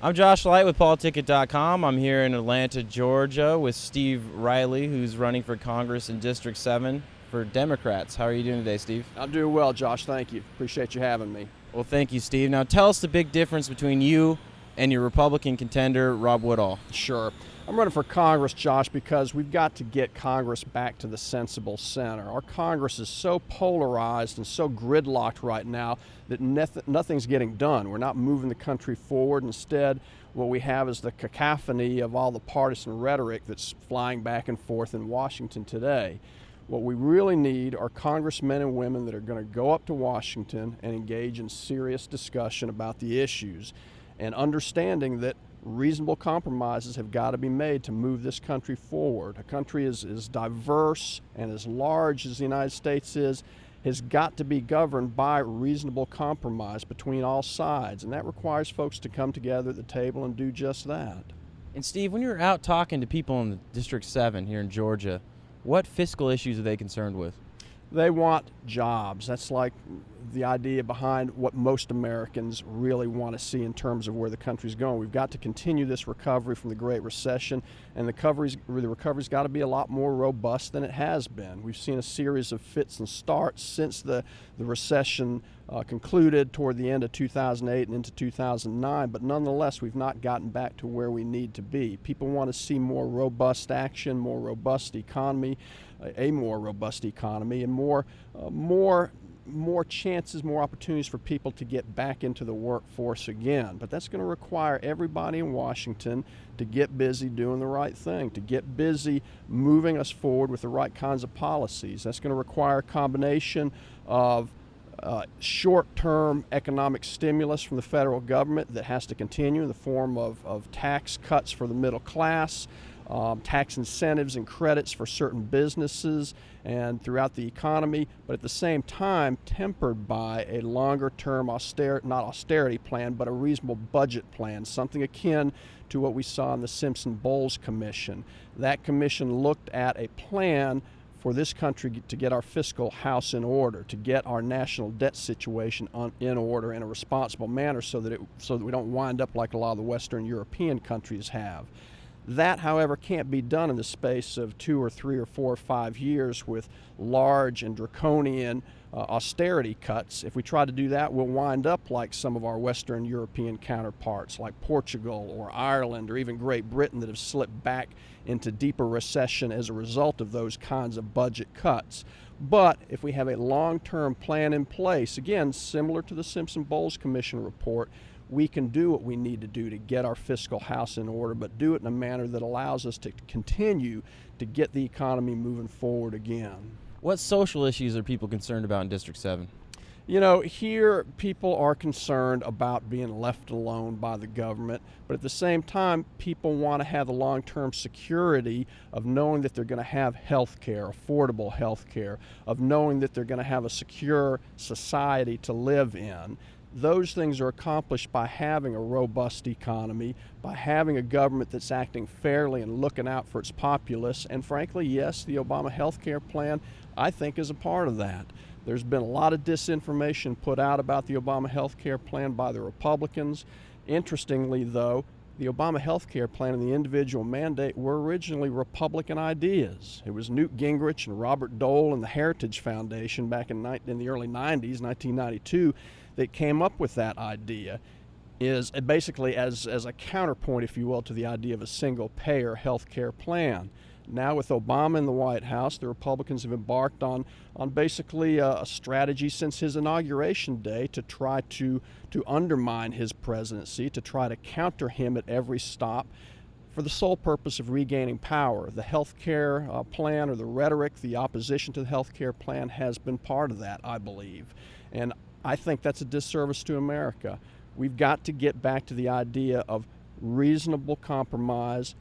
I'm Josh Light with PoliticIt.com. I'm here in Atlanta, Georgia with Steve Reilly, who's running for Congress in District 7 for Democrats. How are you doing today, Steve? I'm doing well, Josh. Thank you. Appreciate you having me. Well, thank you, Steve. Now tell us the big difference between you and your Republican contender, Rob Woodall. Sure. I'm running for Congress, Josh, because we've got to get Congress back to the sensible center. Our Congress is so polarized and so gridlocked right now that nothing's getting done. We're not moving the country forward. Instead, what we have is the cacophony of all the partisan rhetoric that's flying back and forth in Washington today. What we really need are congressmen and women that are going to go up to Washington and engage in serious discussion about the issues, and understanding that reasonable compromises have got to be made to move this country forward. A country as diverse and as large as the United States is has got to be governed by reasonable compromise between all sides, and that requires folks to come together at the table and do just that. And Steve, when you're out talking to people in District 7 here in Georgia, what fiscal issues are they concerned with? They want jobs. That's like the idea behind what most Americans really want to see in terms of where the country's going. We've got to continue this recovery from the Great Recession, and the recovery's got to be a lot more robust than it has been. We've seen a series of fits and starts since the recession concluded toward the end of 2008 and into 2009, but nonetheless, we've not gotten back to where we need to be. People want to see more robust action, more robust economy, a more robust economy, and more chances, more opportunities for people to get back into the workforce again. But that's going to require everybody in Washington to get busy doing the right thing, to get busy moving us forward with the right kinds of policies. That's going to require a combination of short-term economic stimulus from the federal government that has to continue in the form of tax cuts for the middle class, tax incentives and credits for certain businesses and throughout the economy, but at the same time tempered by a longer-term not austerity plan, but a reasonable budget plan, something akin to what we saw in the Simpson-Bowles Commission. That commission looked at a plan for this country to get our fiscal house in order, to get our national debt situation in order in a responsible manner so that we don't wind up like a lot of the Western European countries have. That, however, can't be done in the space of 2 or 3 or 4 or 5 years with large and draconian austerity cuts. If we try to do that, we'll wind up like some of our Western European counterparts, like Portugal or Ireland or even Great Britain, that have slipped back into deeper recession as a result of those kinds of budget cuts. But if we have a long-term plan in place, again, similar to the Simpson-Bowles Commission report, we can do what we need to do to get our fiscal house in order, but do it in a manner that allows us to continue to get the economy moving forward again. What social issues are people concerned about in District 7? You know, here people are concerned about being left alone by the government, but at the same time, people want to have the long-term security of knowing that they're going to have health care, affordable health care, of knowing that they're going to have a secure society to live in. Those things are accomplished by having a robust economy, by having a government that's acting fairly and looking out for its populace. And frankly, yes, the Obama health care plan, I think, is a part of that. There's been a lot of disinformation put out about the Obama health care plan by the Republicans. Interestingly, though, the Obama health care plan and the individual mandate were originally Republican ideas. It was Newt Gingrich and Robert Dole and the Heritage Foundation back in the early 90s, 1992, that came up with that idea, is basically as a counterpoint, if you will, to the idea of a single-payer health care plan. Now with Obama in the White House, the Republicans have embarked on basically a strategy since his inauguration day to try to undermine his presidency, to try to counter him at every stop for the sole purpose of regaining power. The health care plan, or the rhetoric, the opposition to the health care plan, has been part of that, I believe. And I think that's a disservice to America. We've got to get back to the idea of reasonable compromise,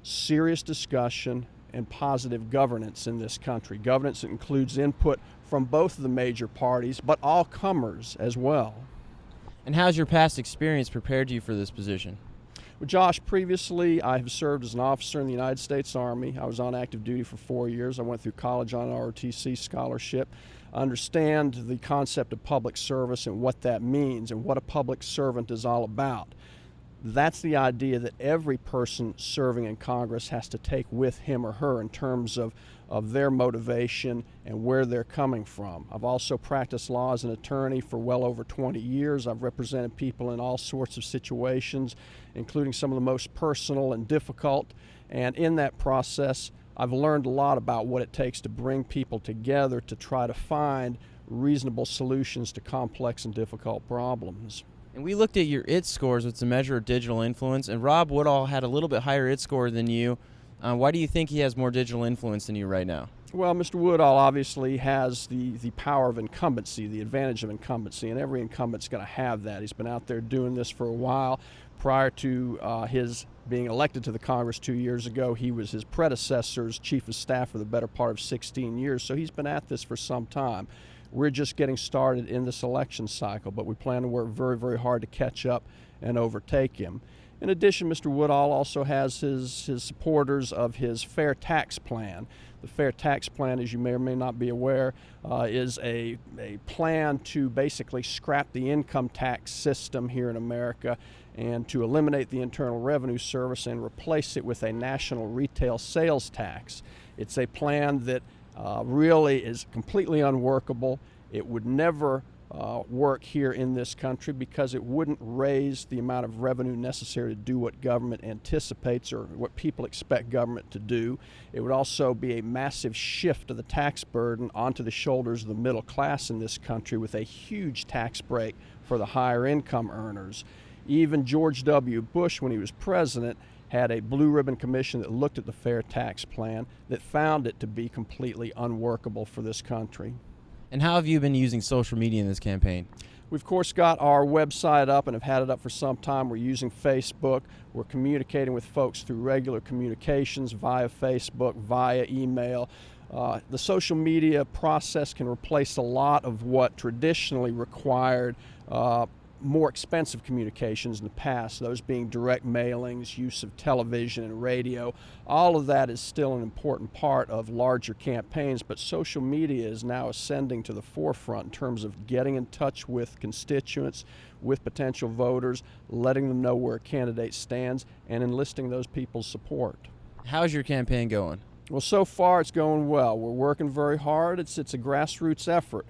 serious discussion, and positive governance in this country. Governance that includes input from both of the major parties, but all comers as well. And how's your past experience prepared you for this position? Well, Josh, previously I have served as an officer in the United States Army. I was on active duty for 4 years. I went through college on an ROTC scholarship. I understand the concept of public service and what that means and what a public servant is all about. That's the idea that every person serving in Congress has to take with him or her in terms of their motivation and where they're coming from. I've also practiced law as an attorney for well over 20 years. I've represented people in all sorts of situations, including some of the most personal and difficult. And in that process, I've learned a lot about what it takes to bring people together to try to find reasonable solutions to complex and difficult problems. And we looked at your IT scores, which is a measure of digital influence, and Rob Woodall had a little bit higher IT score than you. Why do you think he has more digital influence than you right now? Well, Mr. Woodall obviously has the power of incumbency, the advantage of incumbency, and every incumbent's going to have that. He's been out there doing this for a while. Prior to his being elected to the Congress 2 years ago, he was his predecessor's chief of staff for the better part of 16 years, so he's been at this for some time. We're just getting started in this election cycle, but we plan to work very, very hard to catch up and overtake him. In addition, Mr. Woodall also has his supporters of his fair tax plan. The fair tax plan, as you may or may not be aware, is a plan to basically scrap the income tax system here in America and to eliminate the Internal Revenue Service and replace it with a national retail sales tax. It's a plan that really is completely unworkable. It would never work here in this country because it wouldn't raise the amount of revenue necessary to do what government anticipates or what people expect government to do. It would also be a massive shift of the tax burden onto the shoulders of the middle class in this country with a huge tax break for the higher income earners. Even George W. Bush, when he was president, had a blue ribbon commission that looked at the fair tax plan that found it to be completely unworkable for this country. And how have you been using social media in this campaign? We've, of course, got our website up and have had it up for some time. We're using Facebook. We're communicating with folks through regular communications via Facebook, via email. The social media process can replace a lot of what traditionally required more expensive communications in the past, those being direct mailings, use of television and radio. All of that is still an important part of larger campaigns, but social media is now ascending to the forefront in terms of getting in touch with constituents, with potential voters, letting them know where a candidate stands, and enlisting those people's support. How's your campaign going? Well, so far it's going well. We're working very hard. It's a grassroots effort.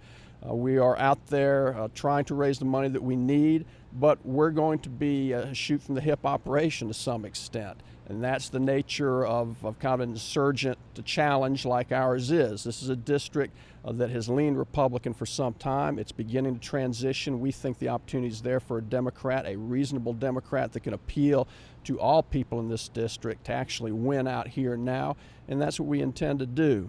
We are out there trying to raise the money that we need, but we're going to be a shoot-from-the-hip operation to some extent. And that's the nature of kind of an insurgent challenge like ours is. This is a district that has leaned Republican for some time. It's beginning to transition. We think the opportunity is there for a Democrat, a reasonable Democrat that can appeal to all people in this district to actually win out here now, and that's what we intend to do.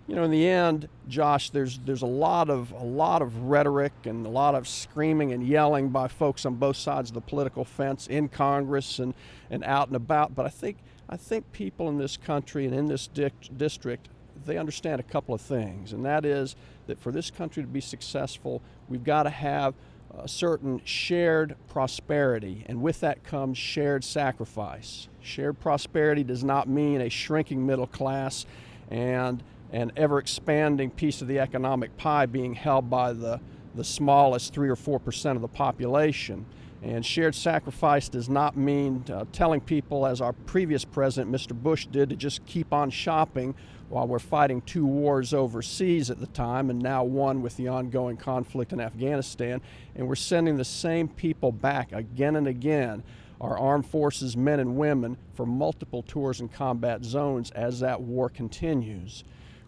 You know, in the end, Josh, there's a lot of rhetoric and a lot of screaming and yelling by folks on both sides of the political fence in Congress and out and about. But I think people in this country and in this district, they understand a couple of things, and that is that for this country to be successful, we've got to have a certain shared prosperity, and with that comes shared sacrifice. Shared prosperity does not mean a shrinking middle class and an ever-expanding piece of the economic pie being held by the smallest 3 or 4% of the population. And shared sacrifice does not mean telling people, as our previous president, Mr. Bush, did, to just keep on shopping while we're fighting 2 wars overseas at the time, and now one with the ongoing conflict in Afghanistan. And we're sending the same people back again and again, our armed forces, men and women, for multiple tours in combat zones as that war continues.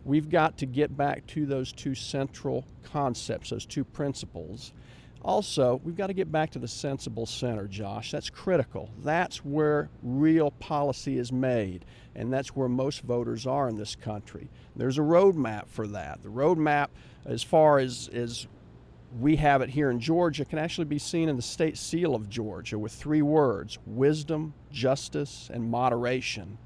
We've got to get back to those 2 central concepts, those 2 principles. Also, we've got to get back to the sensible center, Josh. That's critical. That's where real policy is made, and that's where most voters are in this country. There's a roadmap for that. The roadmap, as far as we have it here in Georgia, can actually be seen in the state seal of Georgia with 3 words: wisdom, justice, and moderation.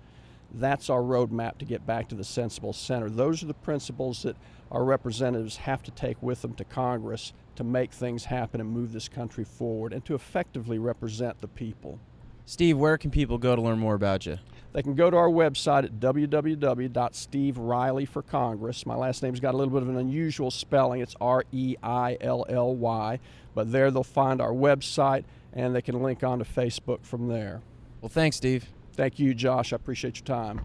That's our roadmap to get back to the sensible center. Those are the principles that our representatives have to take with them to Congress to make things happen and move this country forward and to effectively represent the people. Steve, where can people go to learn more about you? They can go to our website at www.stevereilly for Congress. My last name's got a little bit of an unusual spelling. It's Reilly, but there they'll find our website and they can link on to Facebook from there. Well, thanks, Steve. Thank you, Josh. I appreciate your time.